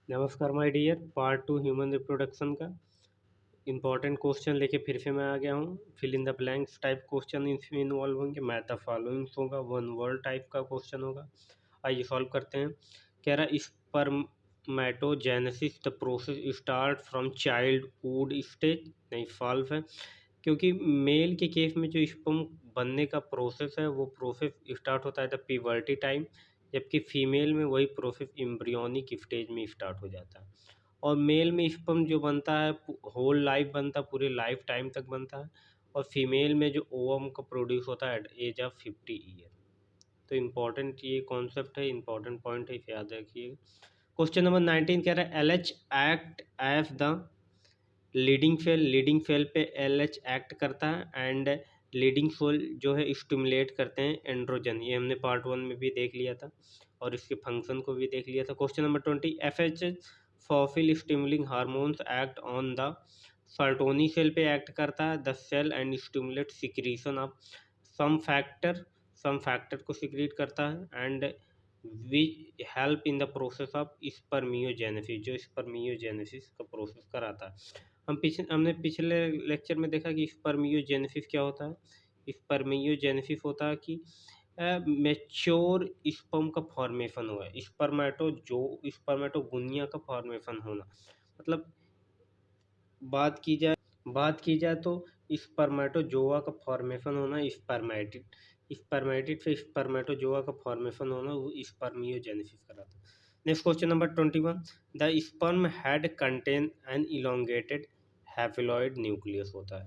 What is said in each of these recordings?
नमस्कार my dear. Part 2 human reproduction का important question लेके फिर से मैं आ गया हूँ। Fill in the blanks type question इसमें इन्वॉल्व होंगे। मैथ द फॉलोइंग्स होगा, वन वर्ड टाइप का क्वेश्चन होगा। आइए सॉल्व करते हैं। कह रहा spermatogenesis the process start from childhood stage. नहीं, फॉल्स है, क्योंकि मेल के केस में जो स्पर्म बनने का प्रोसेस है वो प्रोसेस स्टार्ट होता है द प्यूबर्टी टाइम, जबकि फीमेल में वही प्रोसेस एम्ब्रियोनिक स्टेज में स्टार्ट हो जाता है। और मेल में स्पर्म जो बनता है होल लाइफ बनता है, पूरे लाइफ टाइम तक बनता है। और फीमेल में जो ओवम का प्रोड्यूस होता है एट एज ऑफ 50 ईयर। तो इम्पॉर्टेंट ये कॉन्सेप्ट है, इम्पॉर्टेंट पॉइंट है, इसे याद रखिए। क्वेश्चन नंबर 19 कह रहा है L H act as the leading fail पे एल एच एक्ट करता है एंड लीडिंग फेल जो है स्टिमुलेट करते हैं एंड्रोजन। ये हमने पार्ट 1 में भी देख लिया था और इसके फंक्शन को भी देख लिया था। क्वेश्चन नंबर 20 एफ एच फॉफिल stimulating hormones act on the Sertoli cell पे एक्ट करता है the cell and stimulate secretion of some factor को सिक्रीट करता है and we help in the process of spermiogenesis, जो स्पर्मियोजेनेसिस का प्रोसेस कराता है। हमने पिछले लेक्चर में देखा कि स्पर्मियोजेनेसिस क्या होता है। स्पर्मियोजेनेसिस होता है कि मैच्योर स्पर्म का फॉर्मेशन हुआ है, स्पर्मेटोगोनिया का फॉर्मेशन होना। मतलब बात की जाए तो स्पर्मेटोजोआ का फॉर्मेशन होना, स्पर्मेटिड से स्पर्मेटोजोआ का फॉर्मेशन होना, वो स्पर्मियोजेनेसिस कराता है। Next question number 21 the sperm head contain an elongated haploid nucleus होता है।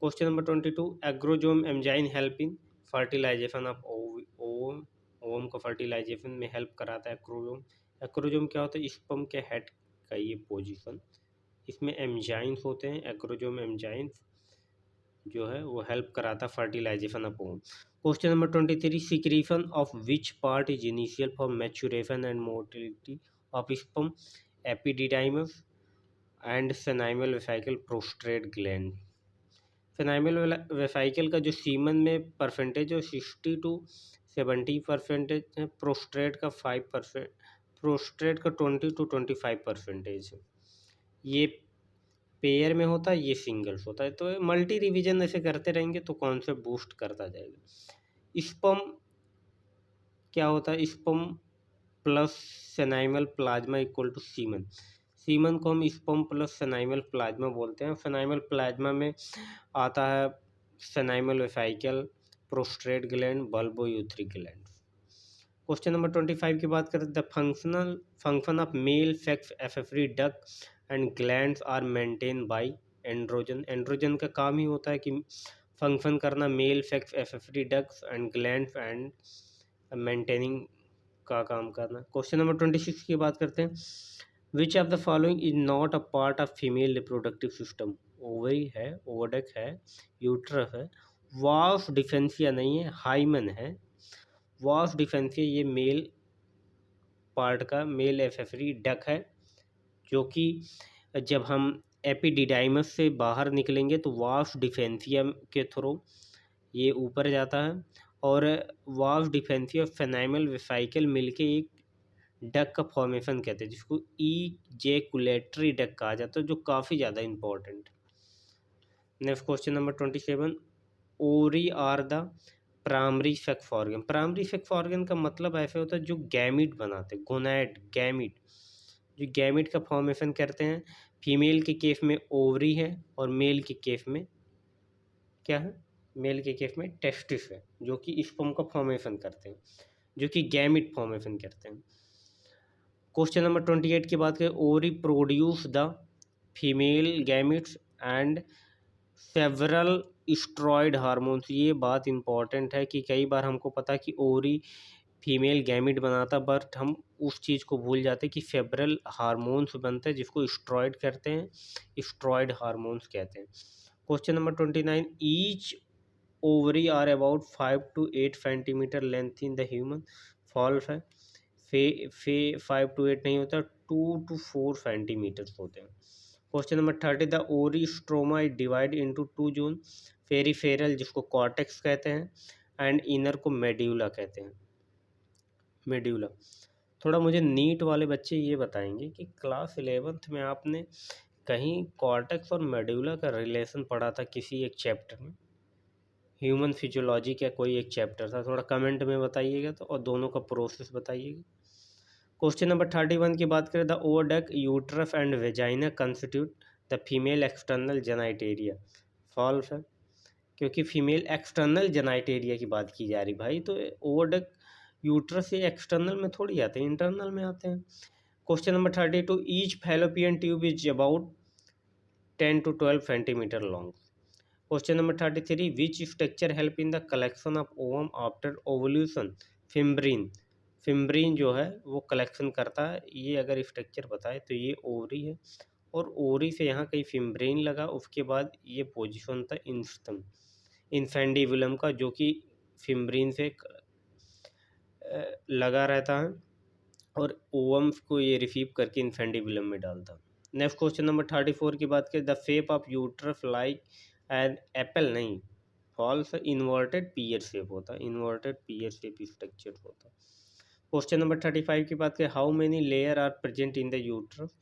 Question number 22 acrosome enzyme help in fertilisation of ovum. Ovum को फर्टिलाइजेशन में हेल्प कराता है एक्रोजोम। एक्रोजोम क्या होता है? स्पर्म के हेड का ये पोजीशन, इसमें एंजाइम्स होते हैं। एक्रोजोम एंजाइम्स जो है वो हेल्प कराता है fertilisation of ovum. Question number 23 secretion of which part is initial for maturation and motility of sperm? Epididymis and seminal vesicle prostate gland. Seminal vesicle का जो सीमन में परसेंटेज है 60 to 70% है। प्रोस्ट्रेट का 5%, प्रोस्ट्रेट का 20 to 25% है। ये pair में होता है, ये सिंगल्स होता है। तो मल्टी रिवीजन ऐसे करते रहेंगे तो कॉन्सेप्ट बूस्ट करता जाएगा। स्पर्म क्या होता है? Sperm plus seminal plasma equal to semen. Semen को हम स्पर्म प्लस सेनाइमल प्लाज्मा बोलते हैं। सेनाइमल प्लाज्मा में आता है seminal vesicle, prostate gland, bulbourethral gland. Question number 25 की बात करें the function of male sex एफेफरी duct and glands are maintain by androgen. Androgen का काम ही होता है कि फंक्शन करना मेल सेक्स एफेफरी ducts and glands and maintaining का काम करना। क्वेश्चन नंबर 26 की बात करते हैं विच of the following is not a part of female reproductive system? Ovary है, ओवडक है, यूट्रस है, वास डिफेंसिया नहीं है, हाइमन है। वास डिफेंसिया ये मेल पार्ट का मेल एफेफरी डक है, जो कि जब हम एपिडिडाइमस से बाहर निकलेंगे तो वास डिफेंसिया के थ्रू ये ऊपर जाता है और वास डिफेंसिया फेनाइमल वेसिकल मिलके एक डक का फॉर्मेशन कहते हैं, जिसको इजेकुलेटरी डक कहा जाता है, जो काफ़ी ज़्यादा important. Next question number 27 ovary are the primary sex organ. Primary sex organ का मतलब ऐसे होता है जो गैमिट बनाते हैं, गोनैड गैमिट, जो गैमिट का फॉर्मेशन करते हैं। फीमेल के केस में ओवरी है और मेल के केस में क्या है? मेल के केस में टेस्टिस है, जो कि स्पर्म का फॉर्मेशन करते हैं, जो कि गैमिट फॉर्मेशन करते हैं। क्वेश्चन नंबर 28 की बात करें ovary produce the female gametes and several steroid hormones. ये बात इंपॉर्टेंट है कि कई बार हमको पता कि ओवरी फीमेल गैमिट बनाता, बट हम उस चीज़ को भूल जाते कि सेवरल हार्मोन्स बनते हैं, जिसको स्टेरॉयड कहते हैं, स्टेरॉयड हार्मोन्स कहते हैं। Question number 29 each ovary are about 5 to 8 centimetre length in the human. False है, 5 to 8 नहीं होता, 2 to 4 सेंटीमीटर होते हैं। क्वेश्चन नंबर 30 द ओरी stroma is divide into 2 zone, peripheral जिसको कॉर्टेक्स कहते हैं एंड इनर को मेड्यूला कहते हैं, मेड्यूला। थोड़ा मुझे नीट वाले बच्चे ये बताएंगे कि क्लास 11th में आपने कहीं कॉर्टेक्स और मेडुला का रिलेशन पढ़ा था किसी एक चैप्टर में? ह्यूमन फिजियोलॉजी का कोई एक चैप्टर था, थोड़ा कमेंट में बताइएगा तो, और दोनों का प्रोसेस बताइएगा। क्वेश्चन नंबर 31 की बात करें, the oviduct uterus and vagina constitute the female external genitalia. False है, क्योंकि फीमेल एक्सटर्नल जेनाइटेरिया की बात की जा रही भाई, तो ओवरडक्ट यूट्रस से एक्सटर्नल में थोड़ी आते हैं, इंटरनल में आते हैं। Question number 32, each fallopian tube is about 10 to 12 centimetre long. Question number 33, which structure help in the collection of ovum after ovulation? Fimbriae. Fimbriae जो है वो कलेक्शन करता है, ये अगर स्ट्रक्चर बताए तो ये ओवरी है, और ओवरी से यहाँ कहीं फिम्ब्रीन लगा, उसके बाद ये पोजीशन था इंस्टम इन्फेंडिबुलम का, जो कि फिम्ब्रीन से लगा रहता है और ओवम्स को ये रिसीव करके इन्फेंडिबुलम में डालता है। नेक्स्ट क्वेश्चन नंबर 34 की बात करें, the shape of uterus like an apple, नहीं फॉल्स, इन्वर्टेड पीयर शेप होता है, इन्वर्टेड पीयर शेप स्ट्रक्चर होता है। क्वेश्चन नंबर 35 की बात करें, how many layer are present in the uterus?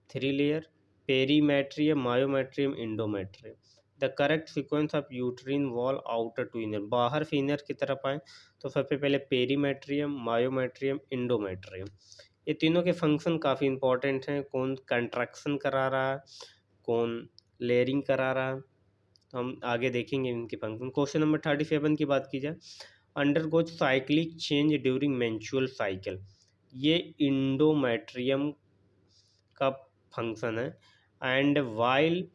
3 layer, perimetrium, myometrium, endometrium. The correct sequence of uterine wall outer to inner, बाहर से inner की तरफ आए तो सबसे पहले पेरीमेट्रियम, मायोमेट्रियम, इंडोमेट्रियम। ये तीनों के फंक्शन काफ़ी इंपॉर्टेंट हैं, कौन कंट्रैक्शन करा रहा है, कौन लेयरिंग करा रहा है, तो हम आगे देखेंगे इनके फंक्शन। क्वेश्चन नंबर 37 की बात की जाए, undergoes cyclic change during menstrual cycle, ये इंडोमेट्रियम का फंक्शन है। And while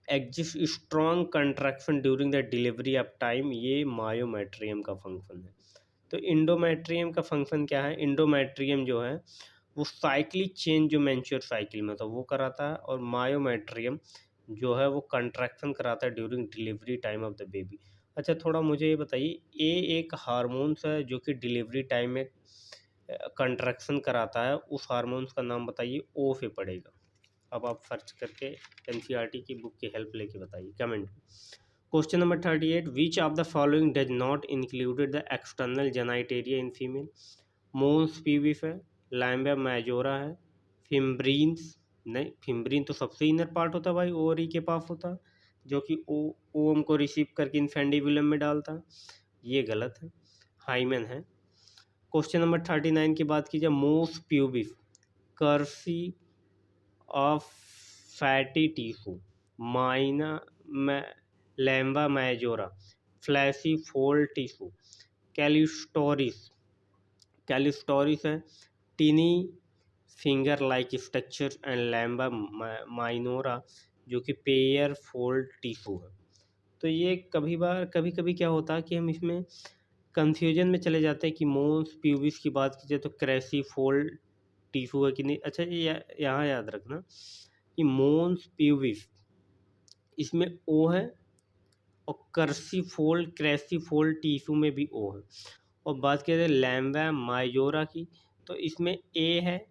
exist strong contraction during the delivery of time, ये मायोमेट्रियम का फंक्शन है। तो इंडोमेट्रियम का फंक्शन क्या है? इंडोमेट्रियम जो है वो साइक्लिक चेंज जो मेंस्ट्रुअल साइकिल में था वो कराता है, और मायोमेट्रियम जो है वो कंट्रैक्शन कराता है during delivery time of the baby. अच्छा, थोड़ा मुझे ये बताइए, ए एक हार्मोन्स है जो कि डिलीवरी टाइम में कंट्रैक्शन कराता है, उस हार्मोन्स का नाम बताइए, ओ से पड़ेगा। अब आप सर्च करके एनसीईआरटी की बुक की हेल्प लेके बताइए कमेंट में। Question number 38, which of the following does not included the external genitalia in female? Mons pubis है, लैम्बा मेजोरा है, फिम्ब्रीन्स, नहीं फिम्ब्रीन तो सबसे इनर पार्ट होता है भाई, ओवरी के पास होता है, जो कि ओवम को रिसीव करके इन्फेंडिबुलम में डालता है, ये गलत है, हाइमेन है। क्वेश्चन नंबर 39 की बात की जाए, मोस प्यूबिस, कर्सी ऑफ फैटी टिश्यू, माइना labia majora, fleshy fold tissue, clitoris, clitoris है, tiny finger like structure, and labia minora जो कि पेयर फोल्ड टिश्यू है। तो ये कभी कभी क्या होता है कि हम इसमें कंफ्यूजन में चले जाते हैं कि मोन्स प्यूबिस की बात की जाए तो क्रेसी फोल्ड टिश्यू है कि नहीं। अच्छा, ये यहाँ याद रखना कि मोन्स प्यूबिस इसमें ओ है, और कर्सीफोल्ड क्रेसीफोल्ड टिश्यू में भी ओ है। और बात करें लैम्बा माइजोरा की, तो इसमें ए है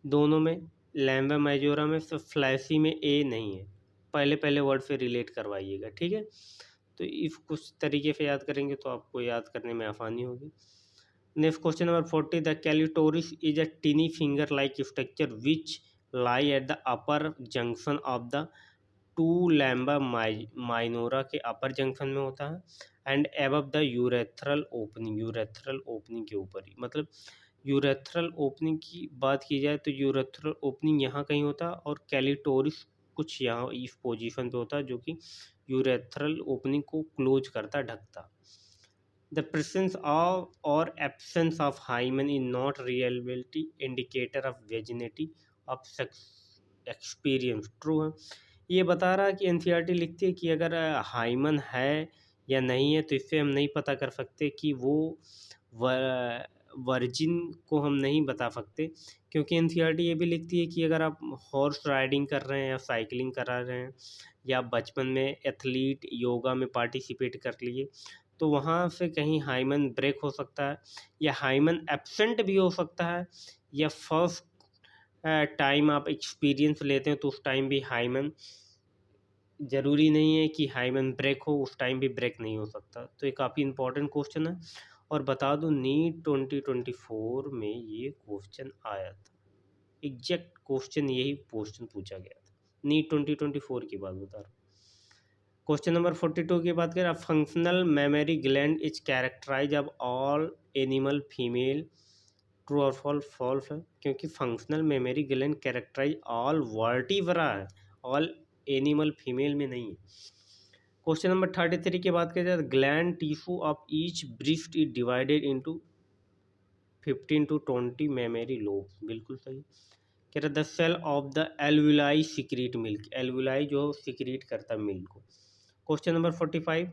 दोनों में, लैम्बा माइजोरा में, तो फ्लैसी में ए नहीं है। पहले पहले वर्ड से रिलेट करवाइएगा, ठीक है। तो इस कुछ तरीके से याद करेंगे तो आपको याद करने में आसानी होगी। Next question number 40, the clitoris is a tiny finger like structure which lie at the upper junction of the two labia minora के अपर जंक्शन में होता है, and above the urethral opening, urethral opening के ऊपर ही, मतलब urethral opening की बात की जाए तो यूरेथ्रल ओपनिंग यहाँ कहीं होता है, और कैलिटोरिस कुछ यहाँ इस पोजीशन पे होता है जो कि यूरेथ्रल ओपनिंग को क्लोज करता, ढकता। द प्रेजेंस ऑफ और absence of hymen in not reality indicator of virginity of sex experience, true है। ये बता रहा है कि एनसीईआरटी लिखती है कि अगर हाइमन है या नहीं है, तो इससे हम नहीं पता कर सकते कि वो वर्जिन को हम नहीं बता सकते, क्योंकि एनसीईआरटी ये भी लिखती है कि अगर आप हॉर्स राइडिंग कर रहे हैं या साइकिलिंग करा रहे हैं, या बचपन में एथलीट योगा में पार्टिसिपेट कर लिए, तो वहाँ से कहीं हाइमन ब्रेक हो सकता है, या हाइमन एब्सेंट भी हो सकता है, या फर्स्ट टाइम आप एक्सपीरियंस लेते हैं तो उस टाइम भी हाइमन, ज़रूरी नहीं है कि हाइमन ब्रेक हो, उस टाइम भी ब्रेक नहीं हो सकता। तो ये काफ़ी इंपॉर्टेंट क्वेश्चन है, और बता दूं नीट 2024 में ये क्वेश्चन आया था, एग्जैक्ट क्वेश्चन यही क्वेश्चन पूछा गया था, नीट 2024 की बात बता रहा हूँ। क्वेश्चन नंबर 42 की बात करें, functional mammary gland is characterize of all animal female, true और फॉल्स? फॉल्स है, क्योंकि functional mammary gland characterize all vertebra है, ऑल एनिमल फीमेल में नहीं है। क्वेश्चन नंबर 33 की बात करें, gland tissue of each breast is divided into 15 to 20 mammary lobe, बिल्कुल सही। कह रहा the cell of the alveoli secrete milk, alveoli जो सिक्रीट करता है मिल्क को। क्वेश्चन नंबर 45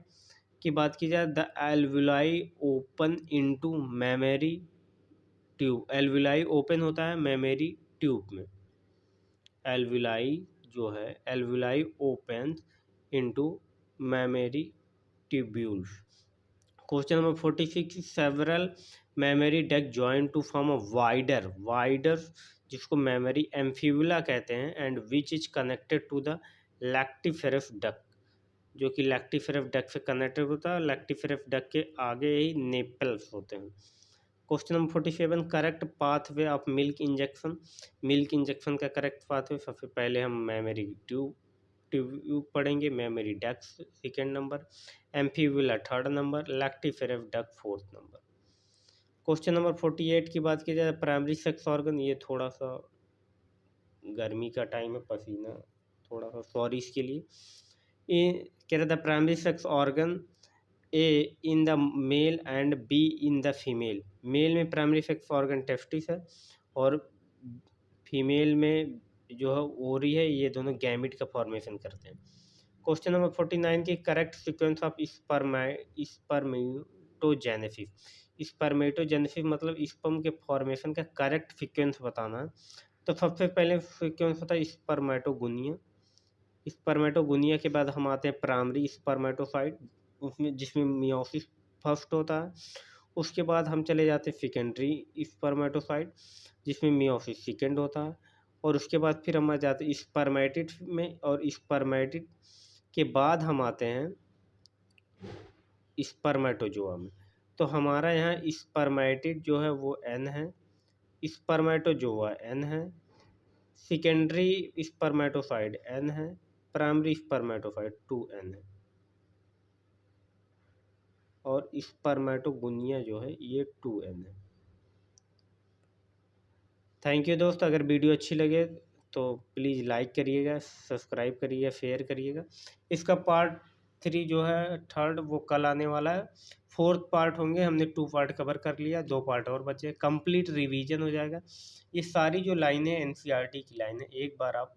की बात की जाए, the alveoli open into mammary tube, alveoli open होता है मेमोरी ट्यूब में, एल्वुलाई जो है alveoli open into mammary tubules. Question number 46, several mammary duct join to form a wider, wider जिसको मेमोरी एम्फिबुला कहते हैं, and which is connected to the lactiferous duct, जो कि लैक्टिफेरस डक्ट से connected होता है, लैक्टिफेरस डक्ट के आगे ही नेपल्स होते हैं। Question number 47, correct pathway of milk injection, milk injection का करेक्ट पाथवे, सबसे पहले हम मेमोरी ट्यूब ट्यूब पढ़ेंगे, memory duct second number, ampulla third number, lactiferous duct fourth number. Question number 48 की बात की जाए, प्राइमरी सेक्स ऑर्गन, ये थोड़ा सा गर्मी का टाइम है, पसीना थोड़ा सा, सॉरी इसके लिए। ये कह रहा था primary sex organ A in the male and B in the female, male में प्राइमरी सेक्स ऑर्गन टेस्टिस है और फीमेल में जो है ओरी है, ये दोनों गैमिट का फॉर्मेशन करते हैं। क्वेश्चन नंबर 49 की correct sequence of spermatogenesis, spermatogenesis मतलब स्पर्म के फॉर्मेशन का करेक्ट सीक्वेंस बताना है। तो सबसे पहले सीक्वेंस होता है स्पर्मेटोगोनिया, स्पर्मेटोगोनिया के बाद हम आते हैं प्राइमरी स्पर्मेटोसाइट, उसमें जिसमें मियोसिस फर्स्ट होता है। उसके बाद हम चले जाते हैं सेकेंडरी स्पर्मेटोसाइट जिसमें मियोसिस सेकेंड होता है, और उसके बाद फिर हम आ जाते हैं स्पर्मेटिड में, और स्पर्मेटिड के बाद हम आते हैं स्पर्मेटोजोआ में। तो हमारा यहाँ स्पर्मेटिड जो है वो N है, स्पर्मेटोजोआ N है, सेकेंडरी स्पर्मेटोसाइट N है, प्राइमरी स्पर्मेटोसाइट 2N है, और स्पर्मेटोगोनिया जो है ये 2N है। थैंक यू दोस्त, अगर वीडियो अच्छी लगे तो प्लीज़ लाइक करिएगा, सब्सक्राइब करिएगा, शेयर करिएगा। इसका पार्ट 3 जो है थर्ड वो कल आने वाला है, फोर्थ पार्ट होंगे, हमने 2 पार्ट कवर कर लिया, 2 पार्ट और बचे, कंप्लीट रिवीजन हो जाएगा। ये सारी जो लाइनें एनसीईआरटी की लाइनें, एक बार आप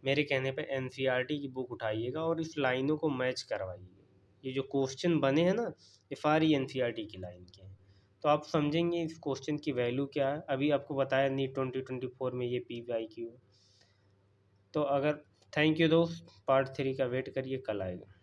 मेरे कहने पे एनसीईआरटी की बुक उठाइएगा और इस लाइनों को मैच करवाइएगा। ये जो क्वेश्चन बने हैं ना, ये सारी एनसीईआरटी की लाइन के हैं, तो आप समझेंगे इस क्वेश्चन की वैल्यू क्या है। अभी आपको बताया नीट 2024 में ये PYQ। तो अगर थैंक यू दोस्त, पार्ट 3 का वेट करिए, कल आएगा।